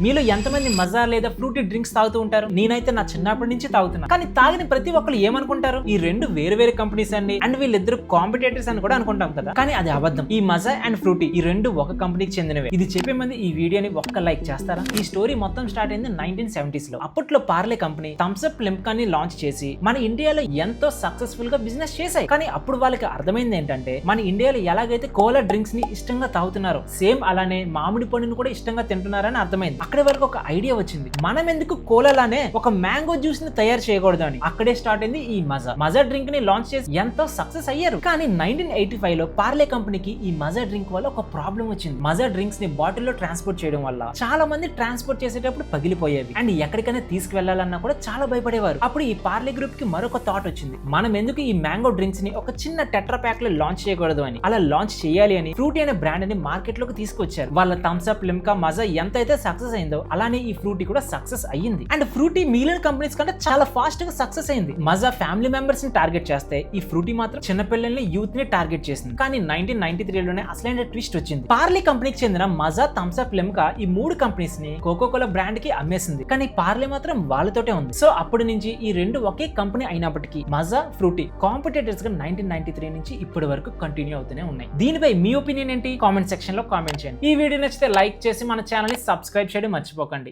మీలో ఎంతమంది మజా లేదా ఫ్రూటీ డ్రింక్స్ తాగుతూ ఉంటారు? నేనైతే నా చిన్నప్పటి నుంచి తాగుతున్నా. కానీ తాగిన ప్రతి ఒక్కరు ఏమనుకుంటారు? ఈ రెండు వేరు వేరు కంపెనీస్ అండి, అండ్ వీళ్ళిద్దరు కాంపిటేటర్స్ అని కూడా అనుకుంటాం కదా. కానీ అది అబద్ధం. ఈ మజా అండ్ ఫ్రూటీ ఈ రెండు ఒక కంపెనీకి చెందినవే. ఇది చెప్పే మంది ఈ వీడియోని ఒక్క లైక్ చేస్తారా? ఈ స్టోరీ మొత్తం స్టార్ట్ అయింది 1970s లో. అప్పట్లో Parle company Thums Up Limca ని లాంచ్ చేసి మన ఇండియాలో ఎంతో సక్సెస్ఫుల్ గా బిజినెస్ చేశాయి. కానీ అప్పుడు వాళ్ళకి అర్థమైంది ఏంటంటే, మన ఇండియాలో ఎలాగైతే కోలా డ్రింక్స్ ని ఇష్టంగా తాగుతున్నారో సేమ్ అలానే మామిడి పండుని కూడా ఇష్టంగా తింటున్నారని అర్థమైంది. అక్కడి వరకు ఒక ఐడియా వచ్చింది, మనం ఎందుకు కోలానే ఒక మ్యాంగో జ్యూస్ ని తయారు చేయకూడదు అని. అక్కడే స్టార్ట్ అయింది ఈ మజా డ్రింక్ ని లాంచ్ చేసి ఎంతో సక్సెస్ అయ్యారు. కానీ 1985 లో పార్లే కంపెనీకి ఈ మజా డ్రింక్ వల్ల ఒక ప్రాబ్లం వచ్చింది. మజా డ్రింక్స్ ని బాటిల్ లో ట్రాన్స్పోర్ట్ చేయడం వల్ల చాలా మంది ట్రాన్స్పోర్ట్ చేసేటప్పుడు పగిలిపోయేవి, అండ్ ఎక్కడికైనా తీసుకువెళ్లాలన్నా కూడా చాలా భయపడేవారు. అప్పుడు ఈ పార్లే గ్రూప్ కి మరొక థాట్ వచ్చింది, మనం ఎందుకు ఈ మ్యాంగో డ్రింక్స్ ని ఒక చిన్న టెట్రా ప్యాక్ లో లాంచ్ చేయకూడదు అని. అలా లాంచ్ చేయాలి అని ఫ్రూటీ అనే బ్రాండ్ ని మార్కెట్ లోకి తీసుకొచ్చారు. వాళ్ళ థమ్స్ అప్ లిమ్కా మజా ఎంత అయితే సక్సెస్ అయిందో అలానే ఈ ఫ్రూటీ కూడా సక్సెస్ అయ్యింది. అండ్ ఫ్రూటీ మిలియన్ కంపెనీస్ కంటే చాలా ఫాస్ట్ గా సక్సెస్ అయింది. మజా ఫ్యామిలీ మెంబర్స్ ని టార్గెట్ చేస్తే ఈ ఫ్రూటీ మాత్రం చిన్నపిల్లల్ని యూత్ ని టార్గెట్ చేసింది. కానీ 1993 లోనే అసలైన ట్విస్ట్ వచ్చింది. పార్లే కంపెనీకి చెందిన మజా, థమ్స్ అప్ లిమ్కా ఈ మూడు కంపెనీస్ ని కోకో కోలా బ్రాండ్ కి అమ్మేసింది. కానీ పార్లే మాత్రం వాళ్ళతోటే ఉంది. సో అప్పటి నుంచి ఈ రెండు ఒకే కంపెనీ అయినప్పటికీ మజా, ఫ్రూటీ కాంపిటేటర్స్ గా 1993 నుంచి ఇప్పటి వరకు కంటిన్యూ అవుతూనే ఉన్నాయి. దీనిపై మీ ఒపీనియన్ ఏంటి? కామెంట్ సెక్షన్ లో కామెంట్ చేయండి. ఈ వీడియో నచ్చితే లైక్ చేసి మన ఛానల్ ని సబ్స్క్రైబ్ చేయడం మర్చిపోకండి.